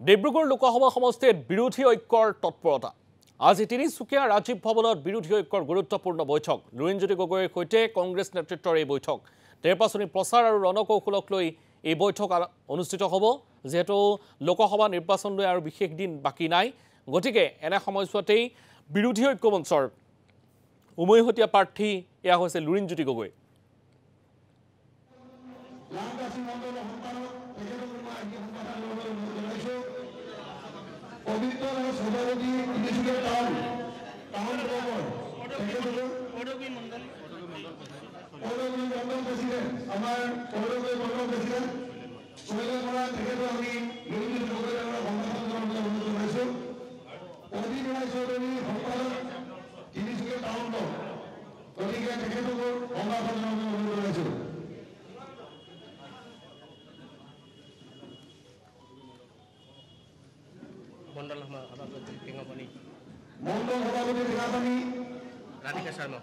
ডিব্ৰুগড় লোকসভা সমষ্টিত বিৰোধী ঐক্যৰ তৎপৰতা আজি তিনিচুকীয়া ৰাজীৱ ভৱনত বিৰোধী ঐক্যৰ গুৰুত্বপূৰ্ণ বৈঠক লুৰিণজ্যোতি গগৈৰ সৈতে কংগ্ৰেছ নেতৃত্বৰ এই বৈঠক নিৰ্বাচনী প্ৰচাৰ আৰু ৰণকৌশলক লৈ এই বৈঠক অনুষ্ঠিত হ'ব যেহেতু লোকসভা নিৰ্বাচন লৈ আৰু বিশেষ দিন বাকি নাই গতিকে এনে সময়ছোৱাতেই বিৰোধী ঐক্য মঞ্চৰ উমৈহতীয়া প্ৰাৰ্থী এয়া হৈছে লুৰিণজ্যোতি গগৈ মণ্ডল সভাপতি টেঙাপানী ৰাধিকা শৰ্মা